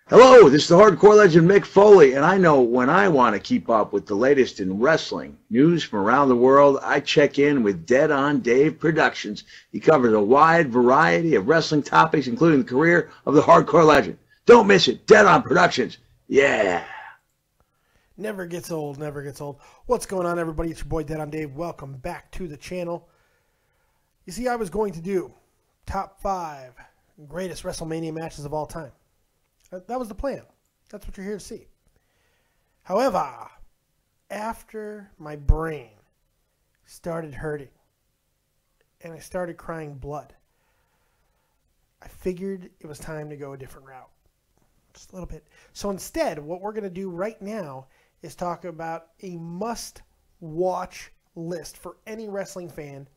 Hello, this is the hardcore legend Mick Foley, and I know when I want to keep up with the latest in wrestling news from around the world, I check in with Dead on Dave Productions. He covers a wide variety of wrestling topics, including the career of the hardcore legend. Don't miss it, Dead on Productions. Yeah. Never gets old, never gets old. What's going on, everybody? It's your boy Dead on Dave. Welcome back to the channel. You see, I was going to do top 5 greatest WrestleMania matches of all time. That was the plan. That's what you're here to see. However, after my brain started hurting and I started crying blood, I figured it was time to go a different route. Just a little bit. So instead, what we're going to do right now is talk about a must-watch list for any wrestling fan.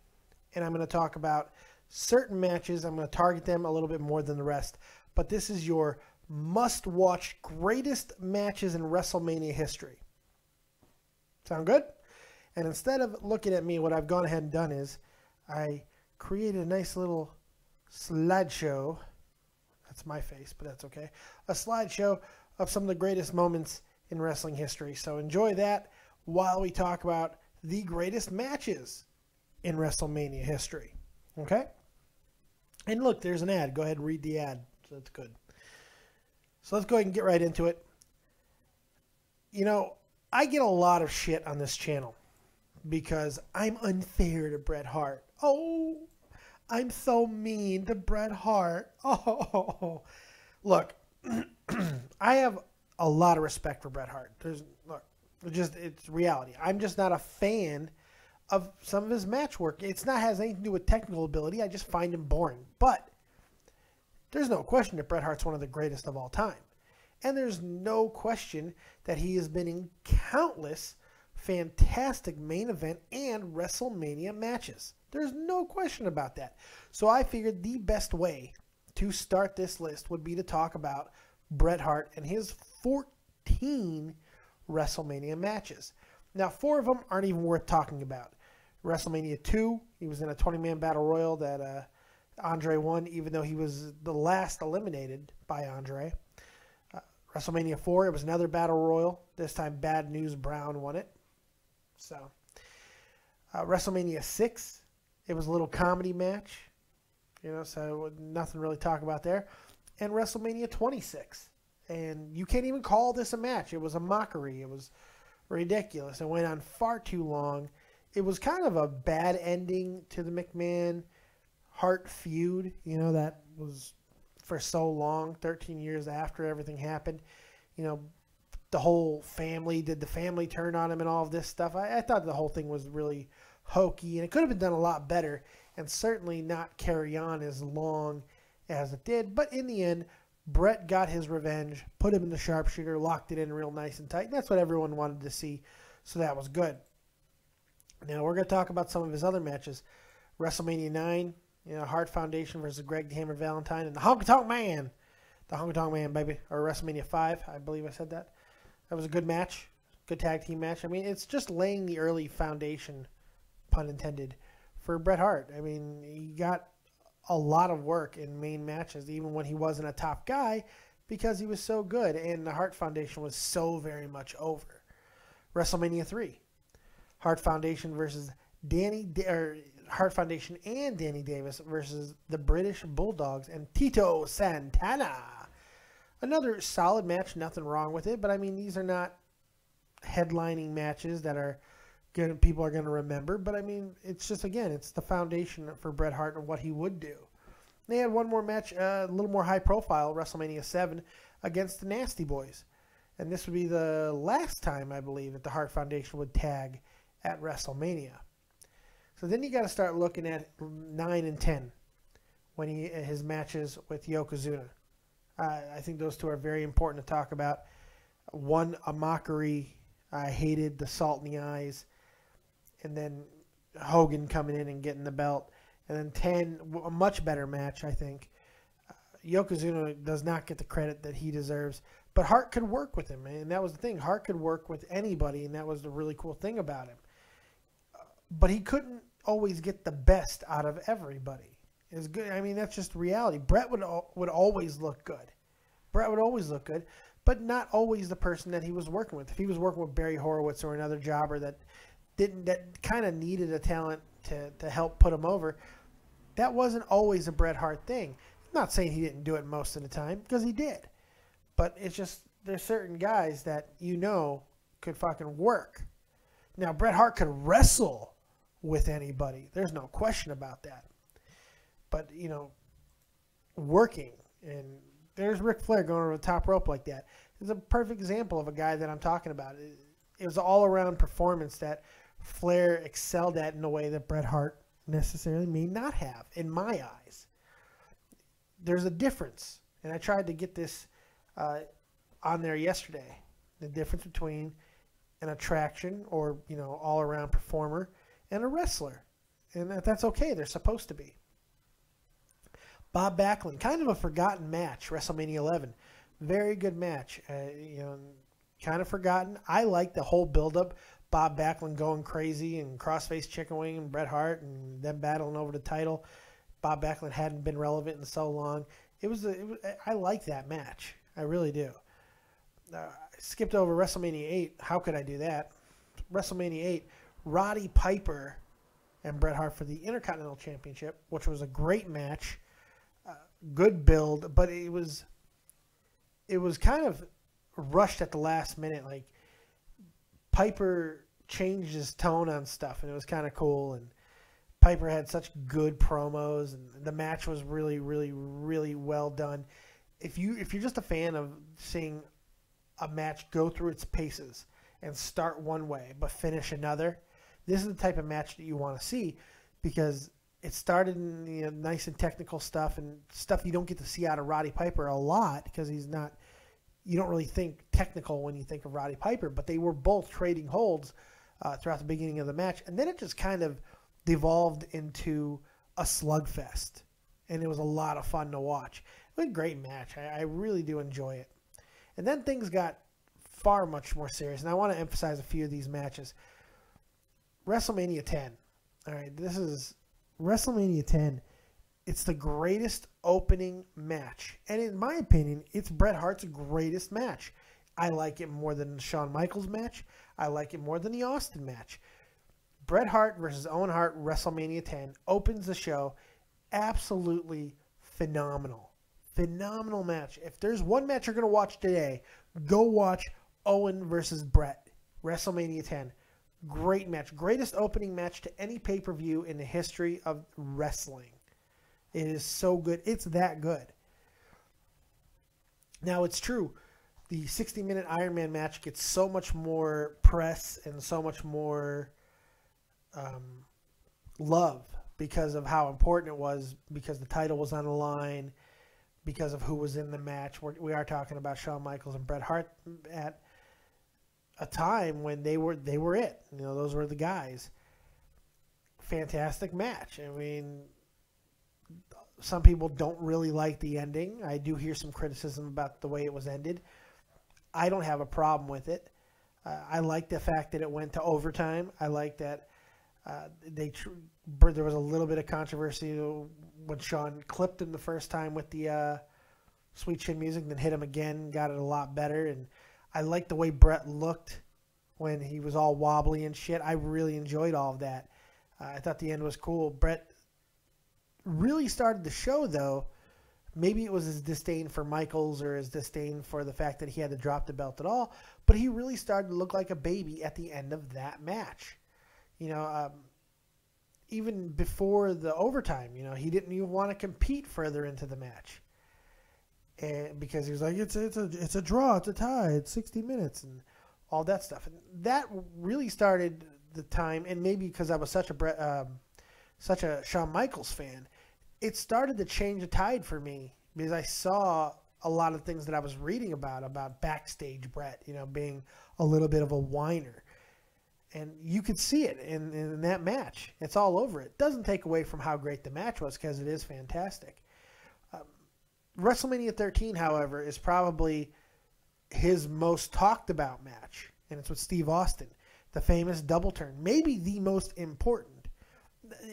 And I'm going to talk about certain matches. I'm going to target them a little bit more than the rest. But this is your must-watch greatest matches in WrestleMania history. Sound good? And instead of looking at me, what I've gone ahead and done is I created a nice little slideshow. That's my face, but that's okay. A slideshow of some of the greatest moments in wrestling history. So enjoy that while we talk about the greatest matches in WrestleMania history. Okay? And look, there's an ad. Go ahead and read the ad. So that's good. So let's go ahead and get right into it. You know, I get a lot of shit on this channel because I'm unfair to Bret Hart. Oh, I'm so mean to Bret Hart. Oh, look, I have a lot of respect for Bret Hart. It's reality. I'm just not a fan of some of his match work. It's not has anything to do with technical ability. I just find him boring. But there's no question that Bret Hart's one of the greatest of all time. And there's no question that he has been in countless fantastic main event and WrestleMania matches. There's no question about that. So I figured the best way to start this list would be to talk about Bret Hart and his 14 WrestleMania matches. Now, 4 of them aren't even worth talking about. WrestleMania 2, he was in a 20-man battle royal that Andre won, even though he was the last eliminated by Andre. WrestleMania 4, it was another battle royal. This time, Bad News Brown won it. So, WrestleMania 6, it was a little comedy match. You know, so nothing really to talk about there. And WrestleMania 26. And you can't even call this a match. It was a mockery. It was ridiculous. It went on far too long. It was kind of a bad ending to the McMahon-Hart feud. You know, that was for so long, 13 years after everything happened. You know, the whole family, did the family turn on him and all of this stuff? I thought the whole thing was really hokey, and it could have been done a lot better and certainly not carry on as long as it did. But in the end, Bret got his revenge, put him in the sharpshooter, locked it in real nice and tight. And that's what everyone wanted to see, so that was good. Now we're going to talk about some of his other matches. WrestleMania 9, you know, Hart Foundation versus Greg the Hammer Valentine and the Honky Tonk Man. The Honky Tonk Man, baby. Or WrestleMania 5, I believe I said that. That was a good match. Good tag team match. I mean, it's just laying the early foundation, pun intended, for Bret Hart. I mean, he got a lot of work in main matches, even when he wasn't a top guy, because he was so good, and the Hart Foundation was so very much over. WrestleMania 3, Hart Foundation versus Hart Foundation and Danny Davis versus the British Bulldogs and Tito Santana. Another solid match, nothing wrong with it, but I mean, these are not headlining matches that are people are going to remember, but I mean, it's just, again, it's the foundation for Bret Hart and what he would do. They had one more match, a little more high profile, WrestleMania 7 against the Nasty Boys. And this would be the last time, I believe, that the Hart Foundation would tag at WrestleMania. So then you got to start looking at 9 and 10 when his matches with Yokozuna. I think those two are very important to talk about. One, a mockery. I hated the salt in the eyes. And then Hogan coming in and getting the belt. And then 10, a much better match, I think. Yokozuna does not get the credit that he deserves. But Hart could work with him, and that was the thing. Hart could work with anybody, and that was the really cool thing about him. But he couldn't always get the best out of everybody. It's good. I mean, that's just reality. Bret would always look good. Bret would always look good, but not always the person that he was working with. If he was working with Barry Horowitz or another jobber that kind of needed a talent to help put him over, that wasn't always a Bret Hart thing. I'm not saying he didn't do it most of the time, because he did. But it's just, there's certain guys that could fucking work. Now, Bret Hart could wrestle with anybody. There's no question about that. But, working, and there's Ric Flair going over the top rope like that. It's a perfect example of a guy that I'm talking about. It was an all-around performance that Flair excelled at in a way that Bret Hart necessarily may not have, in my eyes. There's a difference, and I tried to get this on there yesterday. The difference between an attraction or, all-around performer and a wrestler. And that's okay. They're supposed to be. Bob Backlund, kind of a forgotten match, WrestleMania 11. Very good match. Kind of forgotten. I like the whole build-up. Bob Backlund going crazy and crossface chicken wing and Bret Hart and them battling over the title. Bob Backlund hadn't been relevant in so long. I like that match. I really do. I skipped over WrestleMania 8. How could I do that? WrestleMania 8, Roddy Piper and Bret Hart for the Intercontinental Championship, which was a great match. Good build, but it was kind of rushed at the last minute. Like, Piper changed his tone on stuff, and it was kind of cool. And Piper had such good promos, and the match was really, really, really well done. If you're just a fan of seeing a match go through its paces and start one way but finish another, this is the type of match that you want to see, because it started in nice and technical stuff and stuff you don't get to see out of Roddy Piper a lot, because you don't really think technical when you think of Roddy Piper, but they were both trading holds throughout the beginning of the match. And then it just kind of devolved into a slugfest, and it was a lot of fun to watch. It was a great match. I really do enjoy it. And then things got far much more serious, and I want to emphasize a few of these matches. WrestleMania 10. All right, this is WrestleMania 10. It's the greatest opening match. And in my opinion, it's Bret Hart's greatest match. I like it more than the Shawn Michaels match. I like it more than the Austin match. Bret Hart versus Owen Hart, WrestleMania 10, opens the show. Absolutely phenomenal. Phenomenal match. If there's one match you're going to watch today, go watch Owen versus Bret, WrestleMania 10. Great match. Greatest opening match to any pay-per-view in the history of wrestling. It is so good. It's that good. Now, it's true. The 60-minute Iron Man match gets so much more press and so much more love because of how important it was, because the title was on the line, because of who was in the match. We are talking about Shawn Michaels and Bret Hart at a time when they were it. Those were the guys. Fantastic match. I mean, some people don't really like the ending. I do hear some criticism about the way it was ended. I don't have a problem with it. I like the fact that it went to overtime. I like that there was a little bit of controversy when Shawn clipped him the first time with the Sweet Chin Music, then hit him again, got it a lot better. And I like the way Bret looked when he was all wobbly and shit. I really enjoyed all of that. I thought the end was cool. Bret really started the show, though. Maybe it was his disdain for Michaels or his disdain for the fact that he had to drop the belt at all, but he really started to look like a baby at the end of that match. Even before the overtime, he didn't even want to compete further into the match. And because he was like, it's a draw, it's a tie, it's 60 minutes and all that stuff. And that really started the time, and maybe because I was such a Shawn Michaels fan, it started to change the tide for me, because I saw a lot of things that I was reading about backstage Bret, being a little bit of a whiner. And you could see it in that match. It's all over it. Doesn't take away from how great the match was, because it is fantastic. WrestleMania 13, however, is probably his most talked about match, and it's with Steve Austin, the famous double turn. Maybe the most important.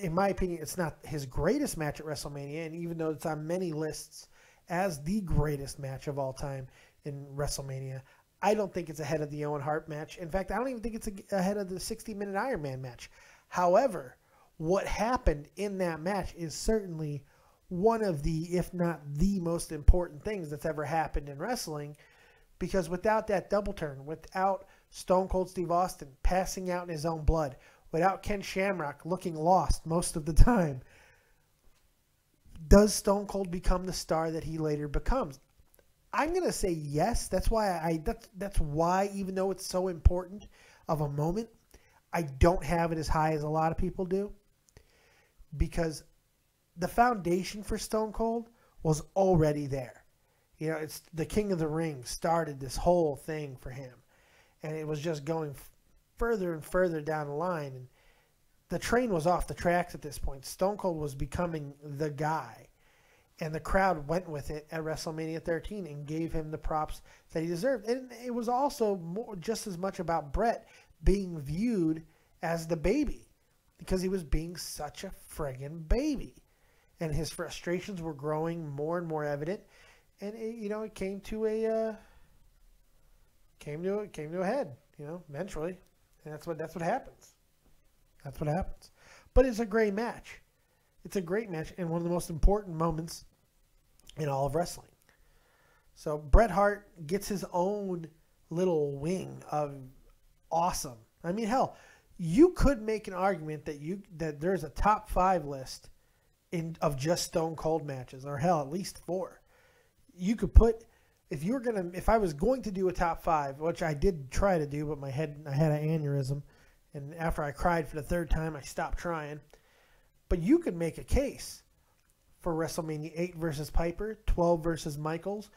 In my opinion, it's not his greatest match at WrestleMania, and even though it's on many lists as the greatest match of all time in WrestleMania. I don't think it's ahead of the Owen Hart match. In fact, I don't even think it's ahead of the 60-minute Iron Man match. However, what happened in that match is certainly one of the, if not the most important things that's ever happened in wrestling, because without that double turn, without Stone Cold Steve Austin passing out in his own blood, without Ken Shamrock looking lost most of the time, does Stone Cold become the star that he later becomes? I'm going to say yes. That's why that's why, even though it's so important of a moment, I don't have it as high as a lot of people do, because the foundation for Stone Cold was already there. You know, it's the King of the Ring started this whole thing for him, and it was just going further and further down the line, and the train was off the tracks at this point. Stone Cold was becoming the guy, and the crowd went with it at WrestleMania 13 and gave him the props that he deserved. And it was also just as much about Bret being viewed as the baby, because he was being such a friggin' baby, and his frustrations were growing more and more evident. And it came to a head, eventually, and that's what happens. That's what happens. But it's a great match. It's a great match and one of the most important moments in all of wrestling. So Bret Hart gets his own little wing of awesome. I mean, hell, you could make an argument that there's a top 5 list of just Stone Cold matches, or hell, at least 4. You could put, if I was going to do a top 5, which I did try to do, but I had an aneurysm, and after I cried for the 3rd time, I stopped trying. But you could make a case for WrestleMania 8 versus Piper, 12 versus Michaels,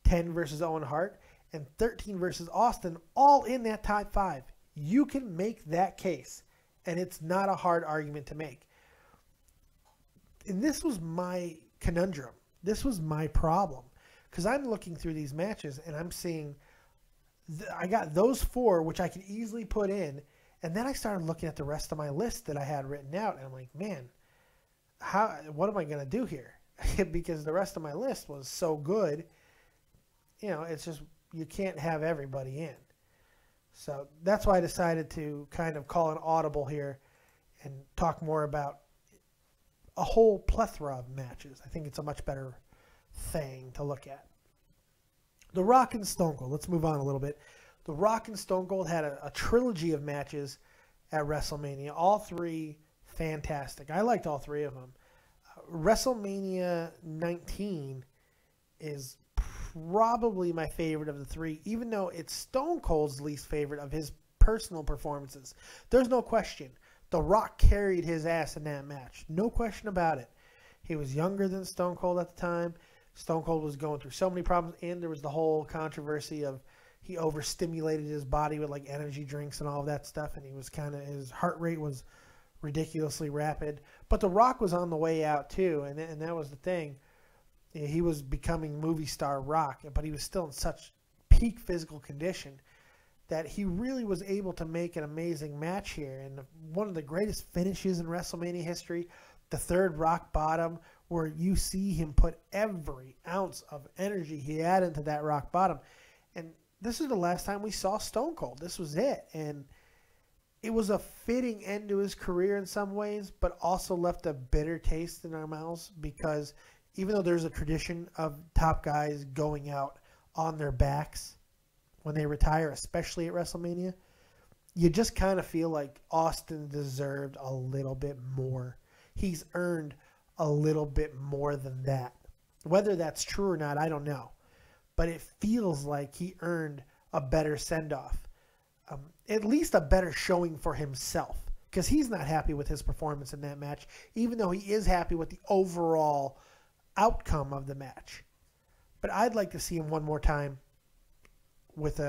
10 versus Owen Hart, and 13 versus Austin, all in that top 5. You can make that case, and it's not a hard argument to make. And this was my conundrum. This was my problem. Because I'm looking through these matches, and I'm seeing, I got those 4, which I could easily put in, and then I started looking at the rest of my list that I had written out, and I'm like, man, what am I going to do here? Because the rest of my list was so good. It's just, you can't have everybody in. So that's why I decided to kind of call an audible here and talk more about a whole plethora of matches. I think it's a much better thing to look at. The Rock and Stone Cold. Let's move on a little bit. The Rock and Stone Cold had a trilogy of matches at WrestleMania. All 3 fantastic. I liked all 3 of them. WrestleMania 19 is probably my favorite of the 3, even though it's Stone Cold's least favorite of his personal performances. There's no question. The Rock carried his ass in that match. No question about it. He was younger than Stone Cold at the time. Stone Cold was going through so many problems, and there was the whole controversy of he overstimulated his body with like energy drinks and all of that stuff, and his heart rate was ridiculously rapid. But The Rock was on the way out too, and that was the thing. He was becoming movie star Rock, but he was still in such peak physical condition that he really was able to make an amazing match here. And one of the greatest finishes in WrestleMania history, the 3rd rock bottom, where you see him put every ounce of energy he had into that rock bottom. And this is the last time we saw Stone Cold. This was it. And it was a fitting end to his career in some ways, but also left a bitter taste in our mouths, because even though there's a tradition of top guys going out on their backs when they retire, especially at WrestleMania, you just kind of feel like Austin deserved a little bit more. He's earned a little bit more than that. Whether that's true or not, I don't know. But it feels like he earned a better send-off. At least a better showing for himself. Because he's not happy with his performance in that match, even though he is happy with the overall outcome of the match. But I'd like to see him one more time with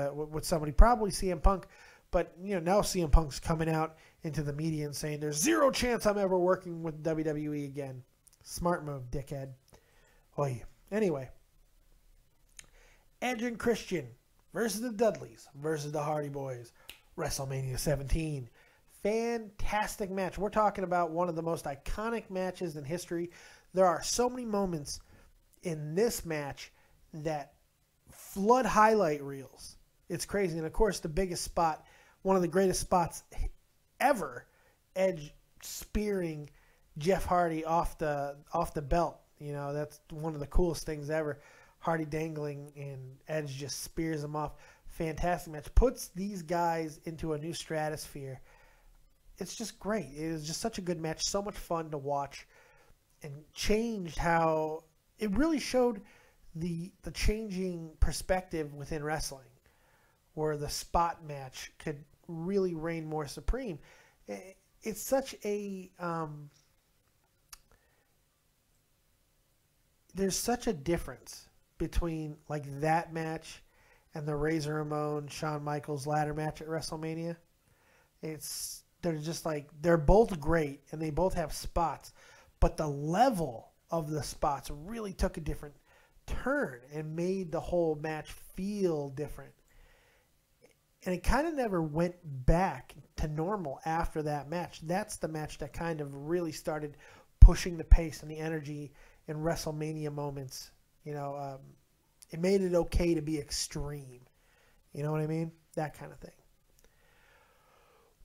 somebody, probably CM Punk. But now CM Punk's coming out into the media and saying there's 0 chance I'm ever working with WWE again. Smart move, dickhead. Oy. Anyway, Edge and Christian versus the Dudleys versus the Hardy Boys. WrestleMania 17. Fantastic match. We're talking about one of the most iconic matches in history. There are so many moments in this match that flood highlight reels. It's crazy. And, of course, the biggest spot, one of the greatest spots ever, Edge spearing Jeff Hardy off the belt. You know, that's one of the coolest things ever. Hardy dangling and Edge just spears him off. Fantastic match. Puts these guys into a new stratosphere. It's just great. It was just such a good match. So much fun to watch. And changed how it really showed the changing perspective within wrestling, where the spot match could really reign more supreme. It's such a there's such a difference between like that match and the Razor Ramon Shawn Michaels ladder match at WrestleMania. They're just like, they're both great and they both have spots, but the level of the spots really took a different turn and made the whole match feel different. And it kind of never went back to normal after that match. That's the match that kind of really started pushing the pace and the energy in WrestleMania moments. You know, it made it okay to be extreme. You know what I mean? That kind of thing.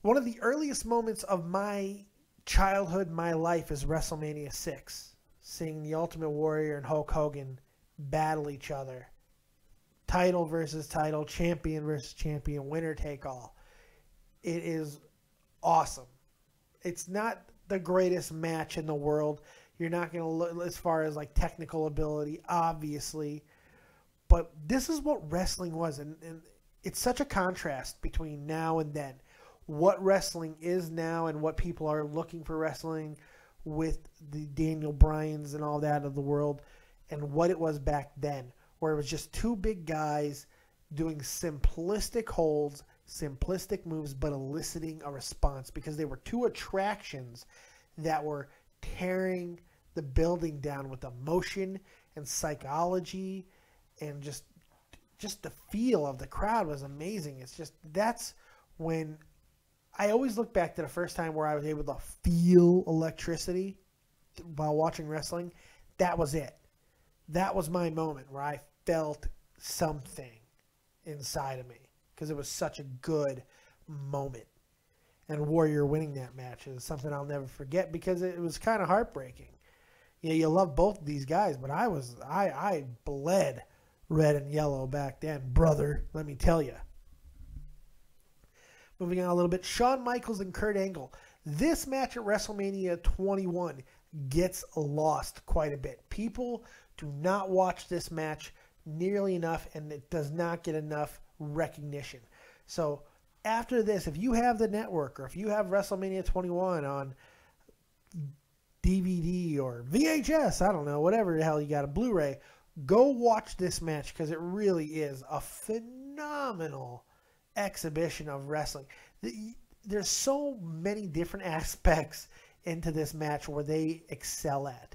One of the earliest moments of my childhood, my life, is WrestleMania 6. Seeing the Ultimate Warrior and Hulk Hogan battle each other. Title versus title, champion versus champion, winner take all. It is awesome. It's not the greatest match in the world. You're not going to look as far as like technical ability, obviously. But this is what wrestling was. And it's such a contrast between now and then. What wrestling is now and what people are looking for wrestling with the Daniel Bryans and all that of the world, and what it was back then, where it was just two big guys doing simplistic holds, simplistic moves, but eliciting a response, because they were two attractions that were tearing the building down with emotion and psychology, and just the feel of the crowd was amazing. It's just, that's when I always look back to the first time where I was able to feel electricity while watching wrestling. That was it. That was my moment where I felt something inside of me, because it was such a good moment. And Warrior winning that match is something I'll never forget, because it was kind of heartbreaking. You know, you love both of these guys, but I bled red and yellow back then, brother, let me tell you. Moving on a little bit, Shawn Michaels and Kurt Angle. This match at WrestleMania 21 gets lost quite a bit. People do not watch this match nearly enough, and it does not get enough recognition. So after this, if you have the network, or if you have WrestleMania 21 on DVD or VHS, I don't know, whatever the hell you got, a Blu-ray, go watch this match, because it really is a phenomenal exhibition of wrestling. There's so many different aspects into this match where they excel at.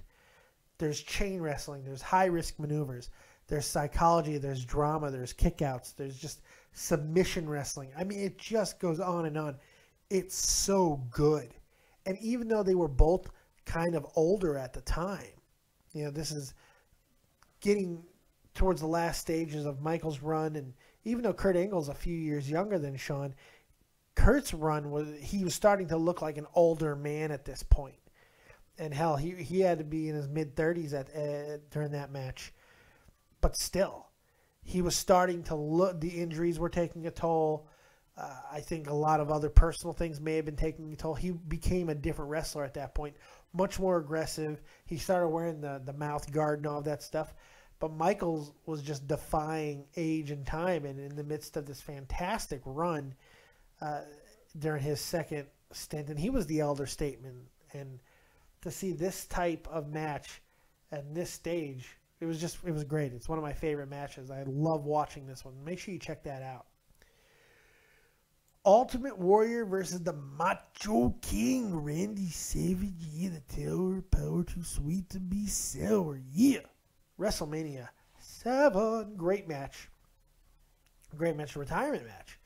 There's chain wrestling, there's high-risk maneuvers, there's psychology, there's drama, there's kickouts, there's just submission wrestling. I mean, it just goes on and on. It's so good. And even though they were both kind of older at the time, you know, this is getting towards the last stages of Michael's run, and even though Kurt Angle's a few years younger than Shawn, Kurt's run he was starting to look like an older man at this point. And hell, he had to be in his mid-30s during that match. But still, he was starting to look, the injuries were taking a toll. I think a lot of other personal things may have been taking a toll. He became a different wrestler at that point, much more aggressive. He started wearing the mouth guard and all that stuff. But Michaels was just defying age and time, and in the midst of this fantastic run during his second stint, and he was the elder statesman. And to see this type of match at this stage, it was great. It's one of my favorite matches. I love watching this one. Make sure you check that out. Ultimate Warrior versus the Macho King, Randy Savage. Yeah, the Tower Power too sweet to be sour. Yeah. WrestleMania 7. Great match. Great match. Retirement match.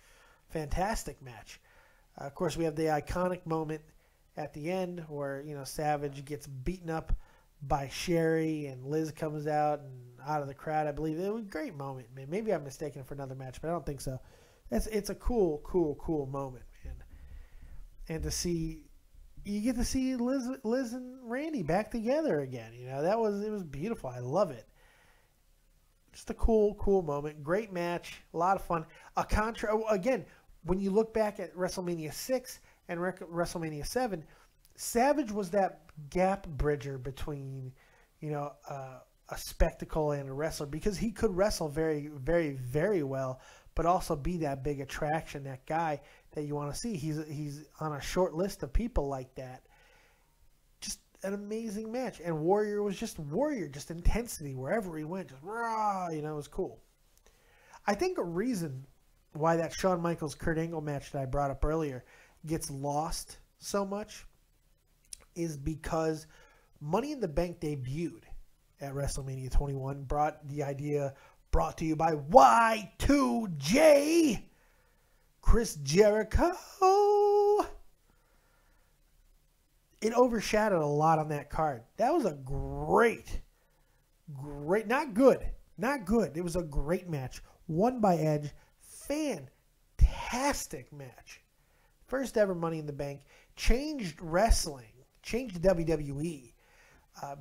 Fantastic match. Of course, we have the iconic moment at the end where, you know, Savage gets beaten up by Sherry, and Liz comes out and out of the crowd, I believe. It was a great moment, man. Maybe I'm mistaken for another match, but I don't think so. It's a cool moment, man. And you get to see Liz and Randy back together again. You know, it was beautiful. I love it. Just a cool moment. Great match. A lot of fun. Again, when you look back at WrestleMania 6 and WrestleMania 7, Savage was that gap bridger between, a spectacle and a wrestler, because he could wrestle very, very, very well, but also be that big attraction, that guy that you want to see. He's on a short list of people like that. Just an amazing match. And Warrior was just Warrior, just intensity wherever he went. Just rah, it was cool. I think a reason why that Shawn Michaels Kurt Angle match that I brought up earlier gets lost so much is because Money in the Bank debuted at WrestleMania 21, brought to you by Y2J, Chris Jericho. It overshadowed a lot on that card. That was a great, not good. It was a great match. Won by Edge. Fantastic match. First ever Money in the Bank. Changed wrestling. Changed WWE.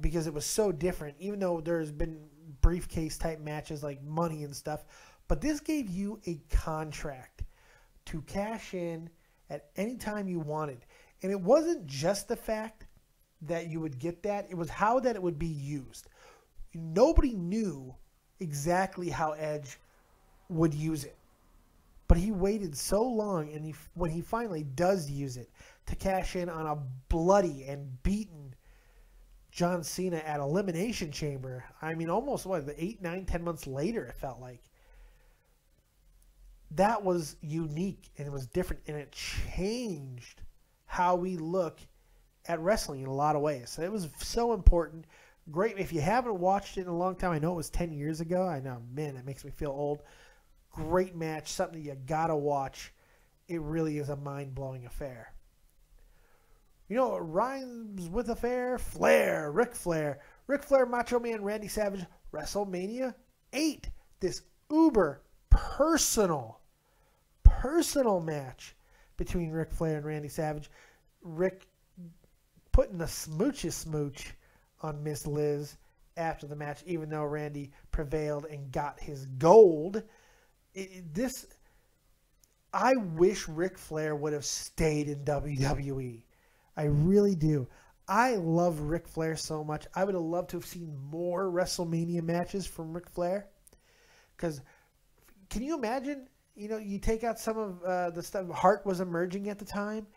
Because it was so different, even though there's been briefcase type matches like Money and stuff. But this gave you a contract to cash in at any time you wanted. And it wasn't just the fact that you would get that, it was how that it would be used. Nobody knew exactly how Edge would use it. But he waited so long, and when he finally does use it to cash in on a bloody and beaten John Cena at Elimination Chamber. I mean, almost 8, 9, 10 months later, it felt like. That was unique, and it was different, and it changed how we look at wrestling in a lot of ways. So it was so important. Great. If you haven't watched it in a long time, I know it was 10 years ago. I know, man, it makes me feel old. Great match, something you gotta watch. It really is a mind-blowing affair. You know what rhymes with affair? Flair, Ric Flair, Macho Man, Randy Savage, WrestleMania 8. This uber personal match between Ric Flair and Randy Savage. Rick putting the smooch on Miss Liz after the match, even though Randy prevailed and got his gold. I wish Ric Flair would have stayed in WWE. I really do. I love Ric Flair so much. I would have loved to have seen more WrestleMania matches from Ric Flair. Because, can you imagine, you take out some of the stuff. Hart was emerging at the time.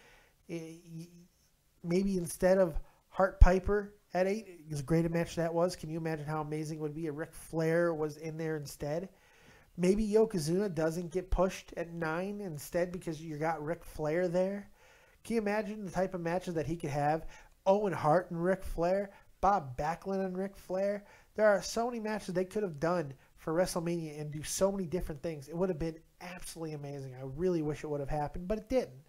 Maybe instead of Hart Piper at 8, as great a match that was, can you imagine how amazing it would be if Ric Flair was in there instead? Maybe Yokozuna doesn't get pushed at 9 instead because you got Ric Flair there. Can you imagine the type of matches that he could have? Owen Hart and Ric Flair, Bob Backlund and Ric Flair. There are so many matches they could have done for WrestleMania and do so many different things. It would have been absolutely amazing. I really wish it would have happened, but it didn't.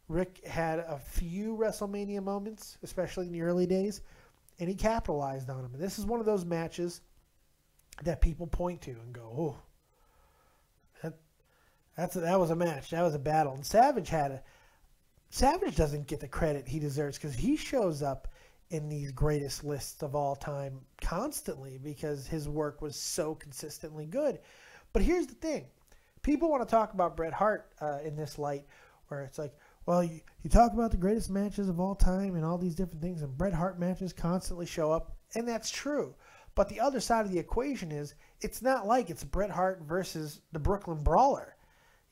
Rick had a few WrestleMania moments, especially in the early days, and he capitalized on them. And this is one of those matches that people point to and go, oh, that was a match. That was a battle. And Savage doesn't get the credit he deserves because he shows up in these greatest lists of all time constantly because his work was so consistently good. But here's the thing. People want to talk about Bret Hart in this light where it's like, well, you talk about the greatest matches of all time and all these different things, and Bret Hart matches constantly show up, and that's true. But the other side of the equation is it's not like it's Bret Hart versus the Brooklyn Brawler.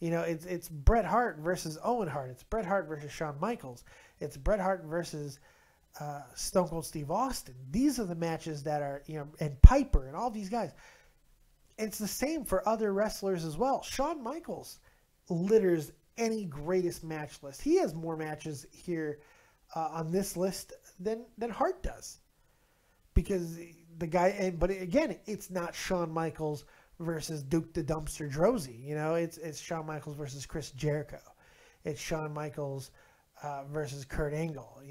It's Bret Hart versus Owen Hart. It's Bret Hart versus Shawn Michaels. It's Bret Hart versus Stone Cold Steve Austin. These are the matches that are, and Piper and all these guys. It's the same for other wrestlers as well. Shawn Michaels litters any greatest match list. He has more matches here on this list than Hart does. Because the guy, but again, it's not Shawn Michaels versus Duke the Dumpster Droese. It's Shawn Michaels versus Chris Jericho. It's Shawn Michaels versus Kurt Angle.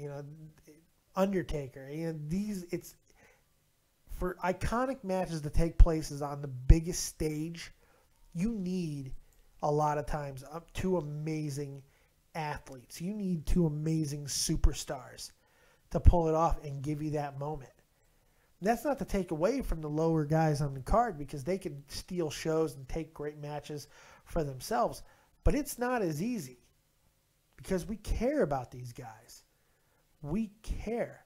Undertaker. for iconic matches to take place on the biggest stage, you need a lot of times two amazing athletes. You need two amazing superstars to pull it off and give you that moment. That's not to take away from the lower guys on the card, because they can steal shows and take great matches for themselves. But it's not as easy, because we care about these guys. We care.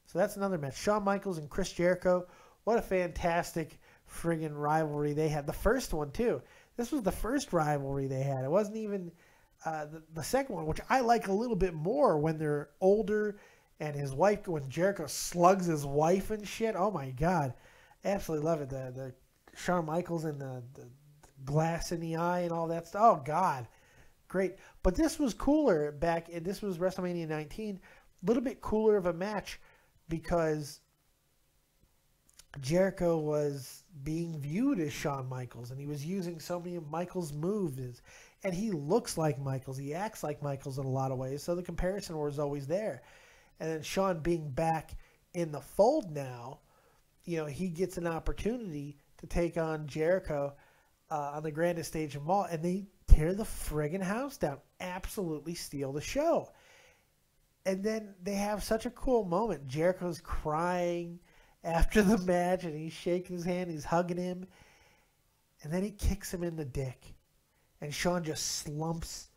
So that's another match. Shawn Michaels and Chris Jericho. What a fantastic friggin' rivalry they had. The first one, too. This was the first rivalry they had. It wasn't even the second one, which I like a little bit more when they're older and his wife, when Jericho slugs his wife and shit. Oh, my God. Absolutely love it. The Shawn Michaels and the glass in the eye and all that stuff. Oh, God. Great. But this was cooler back. This was WrestleMania 19. A little bit cooler of a match because Jericho was being viewed as Shawn Michaels, and he was using so many of Michaels' moves. And he looks like Michaels. He acts like Michaels in a lot of ways. So the comparison was always there. And then Shawn being back in the fold now, he gets an opportunity to take on Jericho on the grandest stage of them all. And they tear the friggin' house down. Absolutely steal the show. And then they have such a cool moment. Jericho's crying after the match, and he's shaking his hand. He's hugging him. And then he kicks him in the dick. And Shawn just slumps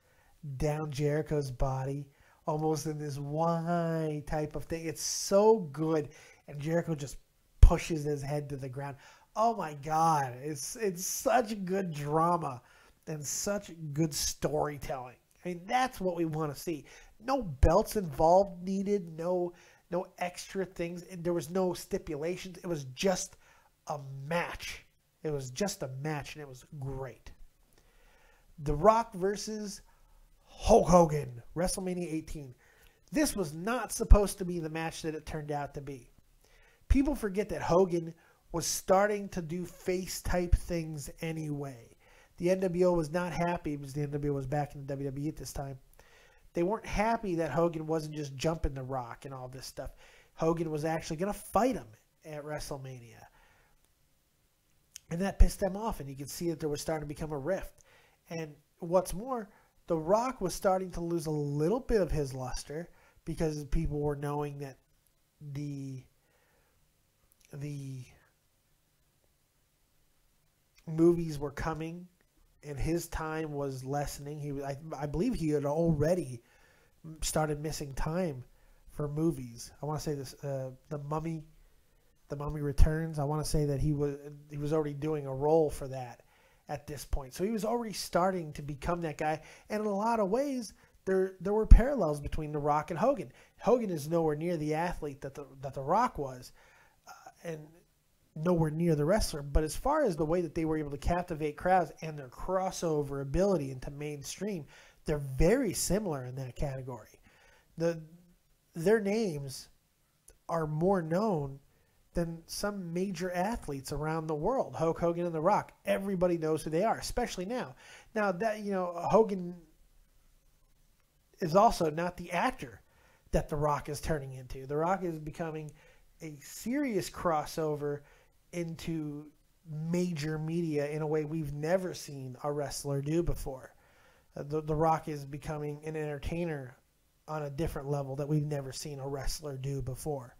down Jericho's body, almost in this why type of thing. It's so good. And Jericho just pushes his head to the ground. Oh, my God. It's such good drama and such good storytelling. I mean, that's what we want to see. No belts involved needed, no extra things. There was no stipulations. It was just a match. It was just a match, and it was great. The Rock versus Hulk Hogan, WrestleMania 18. This was not supposed to be the match that it turned out to be. People forget that Hogan was starting to do face-type things anyway. The NWO was not happy because the NWO was back in the WWE at this time. They weren't happy that Hogan wasn't just jumping the Rock and all this stuff. Hogan was actually going to fight him at WrestleMania. And that pissed them off, and you could see that there was starting to become a rift. And what's more, The Rock was starting to lose a little bit of his luster because people were knowing that the movies were coming and his time was lessening. I believe he had already started missing time for movies. I want to say this, The Mummy Returns. I want to say that he was already doing a role for that at this point. So he was already starting to become that guy. And in a lot of ways, there were parallels between The Rock and Hogan. Hogan is nowhere near the athlete that the Rock was, and nowhere near the wrestler. But as far as the way that they were able to captivate crowds and their crossover ability into mainstream, they're very similar in that category. Their names are more known than some major athletes around the world. Hulk Hogan and The Rock. Everybody knows who they are, especially now. Now that Hogan is also not the actor that The Rock is turning into. The Rock is becoming a serious crossover into major media in a way we've never seen a wrestler do before. The Rock is becoming an entertainer on a different level that we've never seen a wrestler do before.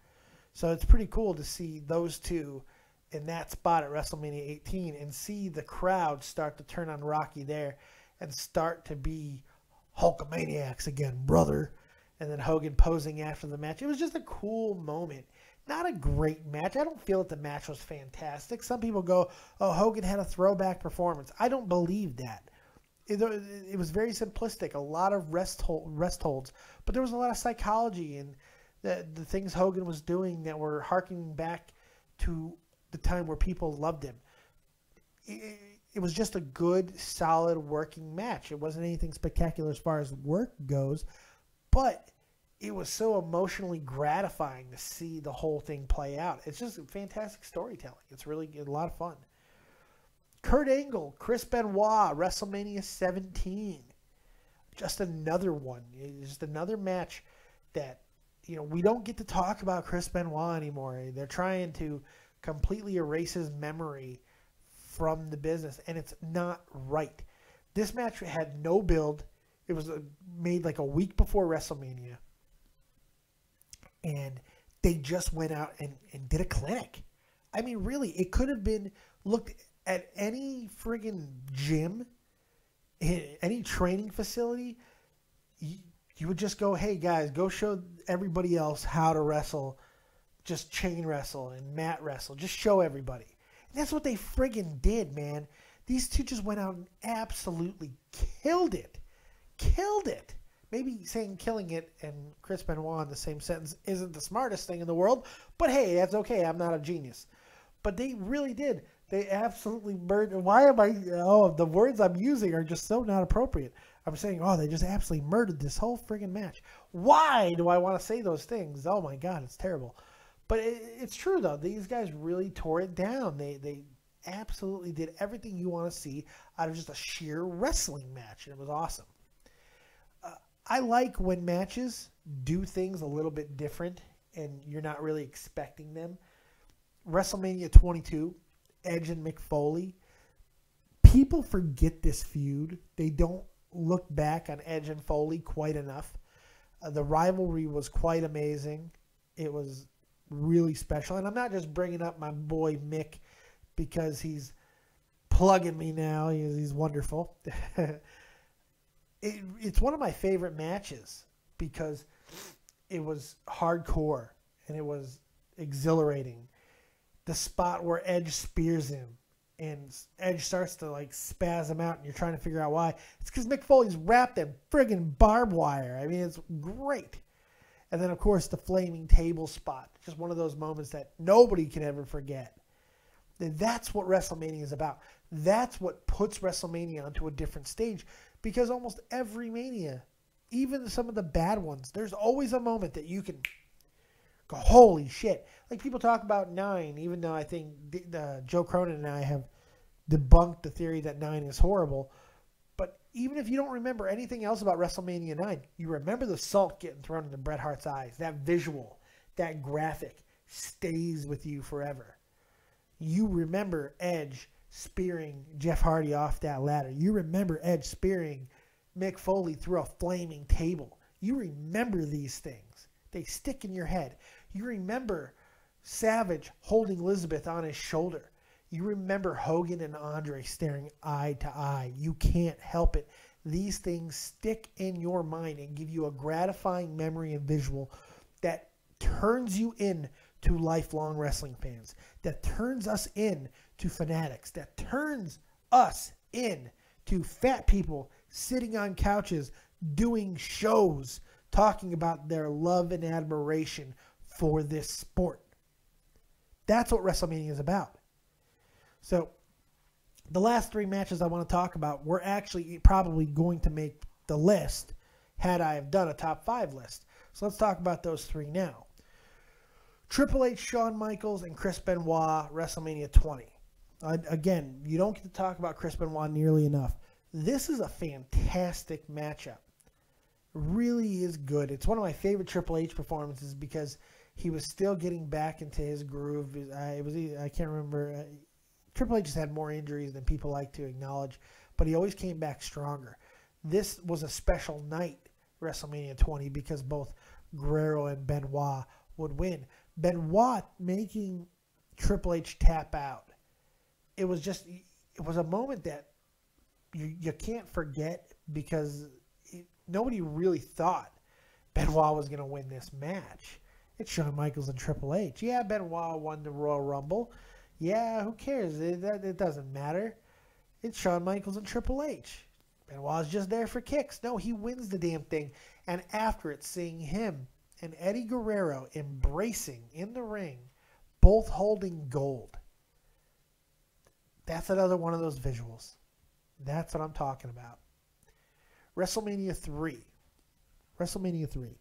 So it's pretty cool to see those two in that spot at WrestleMania 18 and see the crowd start to turn on Rocky there and start to be Hulkamaniacs again, brother. And then Hogan posing after the match. It was just a cool moment. Not a great match. I don't feel that the match was fantastic. Some people go, oh, Hogan had a throwback performance. I don't believe that. It was very simplistic. A lot of rest holds. But there was a lot of psychology and the things Hogan was doing that were harkening back to the time where people loved him. It was just a good, solid, working match. It wasn't anything spectacular as far as work goes, but it was so emotionally gratifying to see the whole thing play out. It's just fantastic storytelling. It's really a lot of fun. Kurt Angle, Chris Benoit, WrestleMania 17. Just another one. Just another match that, we don't get to talk about Chris Benoit anymore. They're trying to completely erases memory from the business, and it's not right. This match had no build. It was made like a week before WrestleMania, and they just went out and did a clinic. I mean, really, it could have been looked at any friggin' gym, any training facility. You would just go, hey, guys, go show everybody else how to wrestle. Just chain wrestle and mat wrestle. Just show everybody. And that's what they friggin' did, man. These two just went out and absolutely killed it. Killed it. Maybe saying killing it and Chris Benoit in the same sentence isn't the smartest thing in the world, but hey, that's okay. I'm not a genius. But they really did. They absolutely murdered. Why am I? Oh, the words I'm using are just so not appropriate. I'm saying, oh, they just absolutely murdered this whole friggin' match. Why do I want to say those things? Oh my God, it's terrible. But it's true though. These guys really tore it down. They absolutely did everything you want to see out of just a sheer wrestling match, and it was awesome. I like when matches do things a little bit different and you're not really expecting them. WrestleMania 22, Edge and Mick Foley. People forget this feud. They don't look back on Edge and Foley quite enough. The rivalry was quite amazing. It was really special. And I'm not just bringing up my boy Mick because he's plugging me now. He's wonderful. It's one of my favorite matches because it was hardcore and it was exhilarating. The spot where Edge spears him and Edge starts to like spasm out and you're trying to figure out why. It's because Mick Foley's wrapped in friggin' barbed wire. I mean, it's great. And then, of course, the flaming table spot. Just one of those moments that nobody can ever forget. And that's what WrestleMania is about. That's what puts WrestleMania onto a different stage. Because almost every Mania, even some of the bad ones, there's always a moment that you can go, holy shit. Like people talk about 9, even though I think Joe Cronin and I have debunked the theory that 9 is horrible. But even if you don't remember anything else about WrestleMania 9, you remember the salt getting thrown into Bret Hart's eyes. That visual, that graphic stays with you forever. You remember Edge spearing Jeff Hardy off that ladder. You remember Edge spearing Mick Foley through a flaming table. You remember these things. They stick in your head. You remember Savage holding Elizabeth on his shoulder. You remember Hogan and Andre staring eye to eye. You can't help it. These things stick in your mind and give you a gratifying memory and visual that turns you in to lifelong wrestling fans, that turns us in to fanatics, that turns us in to fat people sitting on couches doing shows talking about their love and admiration for this sport. That's what WrestleMania is about. So the last 3 matches I want to talk about were actually probably going to make the list had I have done a top 5 list. So let's talk about those 3 now. Triple H, Shawn Michaels, and Chris Benoit, WrestleMania 20. Again, you don't get to talk about Chris Benoit nearly enough. This is a fantastic matchup. Really is good. It's one of my favorite Triple H performances because he was still getting back into his groove. I can't remember. Triple H has had more injuries than people like to acknowledge, but he always came back stronger. This was a special night, WrestleMania 20, because both Guerrero and Benoit would win. Benoit making Triple H tap out. It was a moment that you can't forget because nobody really thought Benoit was going to win this match. It's Shawn Michaels and Triple H. Yeah, Benoit won the Royal Rumble. Yeah, who cares? It doesn't matter. It's Shawn Michaels and Triple H. Benoit's just there for kicks. No, he wins the damn thing. And after it, seeing him and Eddie Guerrero embracing in the ring, both holding gold. That's another one of those visuals. That's what I'm talking about. WrestleMania 3. WrestleMania 3.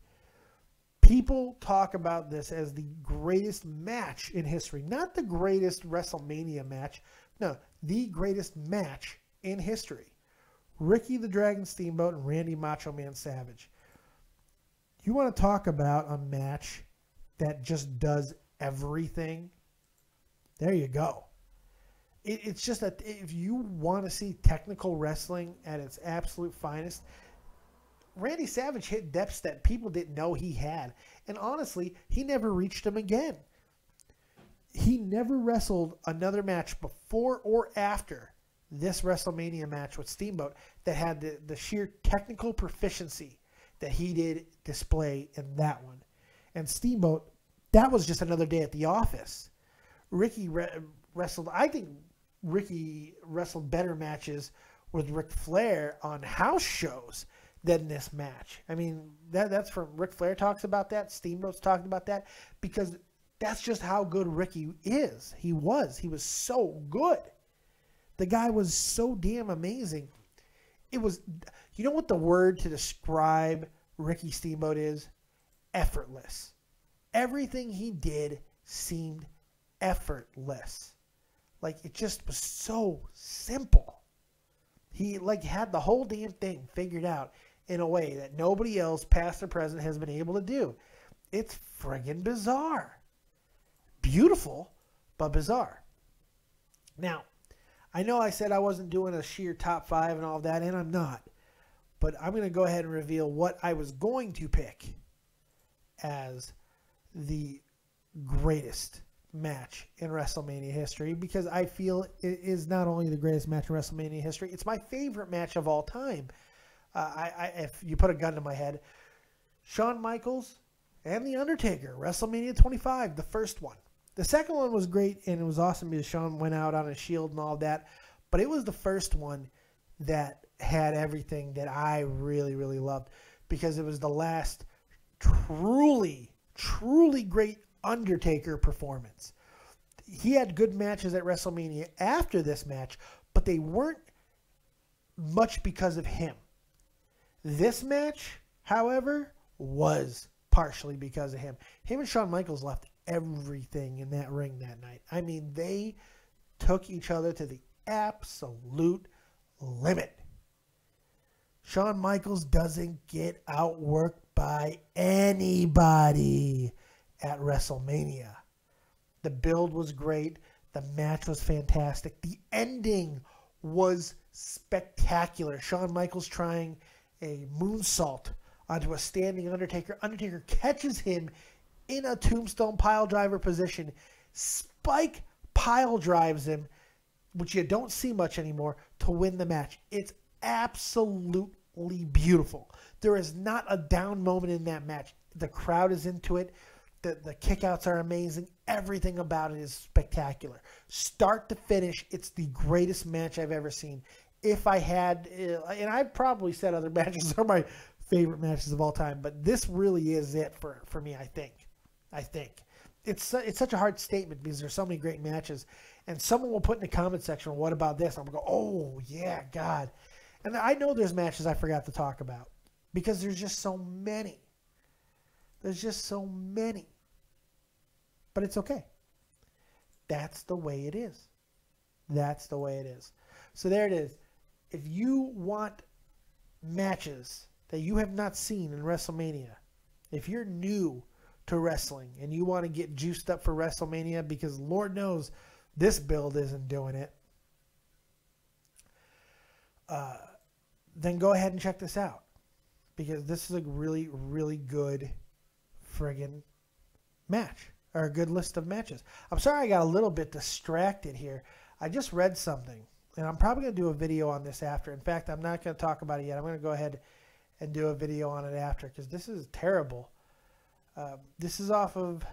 People talk about this as the greatest match in history. Not the greatest WrestleMania match. No, the greatest match in history. Ricky the Dragon Steamboat and Randy Macho Man Savage. You want to talk about a match that just does everything? There you go. It's just that if you want to see technical wrestling at its absolute finest, Randy Savage hit depths that people didn't know he had. And honestly, he never reached them again. He never wrestled another match before or after this WrestleMania match with Steamboat that had the sheer technical proficiency that he did display in that one. And Steamboat, that was just another day at the office. Ricky wrestled, I think Ricky wrestled better matches with Ric Flair on house shows than this match. I mean, that's from Ric Flair talks about that. Steamboat's talking about that because that's just how good Ricky is. He was so good. The guy was so damn amazing. It was, you know what the word to describe Ricky Steamboat is? Effortless. Everything he did seemed effortless. Like, it just was so simple. He had the whole damn thing figured out in a way that nobody else, past or present, has been able to do. It's friggin' bizarre. Beautiful, but bizarre. Now, I know I said I wasn't doing a sheer top 5 and all that, and I'm not. But I'm going to go ahead and reveal what I was going to pick as the greatest match in WrestleMania history, because I feel it is not only the greatest match in WrestleMania history, it's my favorite match of all time. If you put a gun to my head, Shawn Michaels and The Undertaker, WrestleMania 25, the first one. The second one was great, and it was awesome because Shawn went out on a shield and all that, but it was the first one that had everything that I really, really loved, because it was the last truly, truly great Undertaker performance. He had good matches at WrestleMania after this match, but they weren't much because of him. This match, however, was partially because of him. Him and Shawn Michaels left everything in that ring that night. I mean, they took each other to the absolute limit. Shawn Michaels doesn't get outworked by anybody at WrestleMania. The build was great. The match was fantastic. The ending was spectacular. Shawn Michaels trying a moonsault onto a standing Undertaker. Undertaker catches him in a tombstone pile driver position. Spike pile drives him, which you don't see much anymore, to win the match. It's absolutely beautiful. There is not a down moment in that match. The crowd is into it. The kickouts are amazing. Everything about it is spectacular. Start to finish, it's the greatest match I've ever seen. If I had, and I've probably said other matches are my favorite matches of all time, but this really is it for me, I think. It's such a hard statement because there's so many great matches, and someone will put in the comment section, what about this? I'm going to go, oh, yeah, God. And I know there's matches I forgot to talk about because there's just so many. There's just so many. But it's okay. That's the way it is. That's the way it is. So there it is. If you want matches that you have not seen in WrestleMania, if you're new to wrestling and you want to get juiced up for WrestleMania, because Lord knows this build isn't doing it, then go ahead and check this out, because this is a really, really good friggin' match, or a good list of matches. I'm sorry I got a little bit distracted here. I just read something, and I'm probably going to do a video on this after. In fact, I'm not going to talk about it yet. I'm going to go ahead and do a video on it after, because this is terrible. This is off of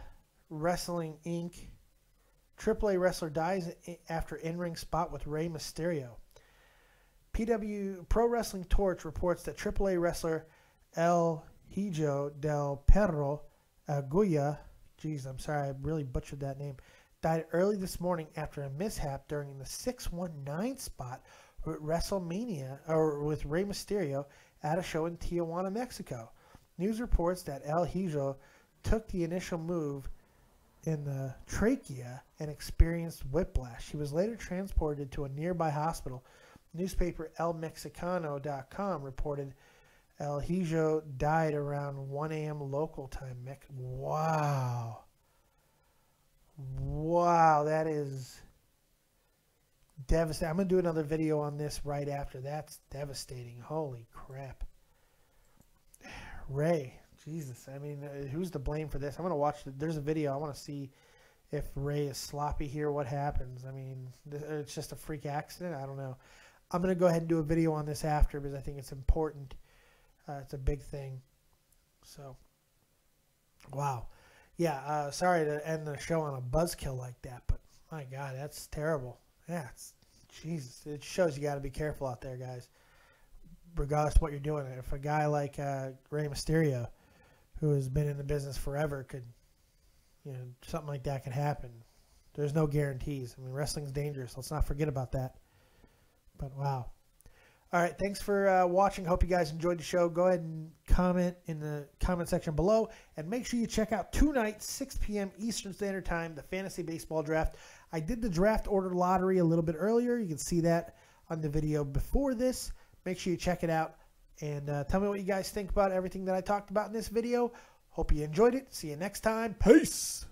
Wrestling Inc. AAA wrestler dies after in-ring spot with Rey Mysterio. Pro Wrestling Torch reports that AAA wrestler El Hijo del Perro Agulla, geez, I'm sorry, I really butchered that name, died early this morning after a mishap during the 619 spot with WrestleMania, or with Rey Mysterio at a show in Tijuana, Mexico. News reports that El Hijo took the initial move in the trachea and experienced whiplash. He was later transported to a nearby hospital. Newspaper ElMexicano.com reported El Hijo died around 1 a.m. local time. Wow. Wow, that is devastating. I'm going to do another video on this right after. That's devastating. Holy crap. Ray, Jesus. I mean, who's to blame for this? I'm going to watch. There's a video. I want to see if Ray is sloppy here, what happens. I mean, it's just a freak accident. I don't know. I'm going to go ahead and do a video on this after because I think it's important. It's a big thing. So, wow. Yeah, sorry to end the show on a buzzkill like that, but my God, that's terrible. Yeah, Jesus. It shows you got to be careful out there, guys, regardless of what you're doing. If a guy like Rey Mysterio, who has been in the business forever, could, something like that could happen. There's no guarantees. I mean, wrestling's dangerous. Let's not forget about that. But wow. All right, thanks for watching. Hope you guys enjoyed the show. Go ahead and comment in the comment section below. And make sure you check out tonight, 6 p.m. Eastern Standard Time, the Fantasy Baseball Draft. I did the draft order lottery a little bit earlier. You can see that on the video before this. Make sure you check it out. And tell me what you guys think about everything that I talked about in this video. Hope you enjoyed it. See you next time. Peace.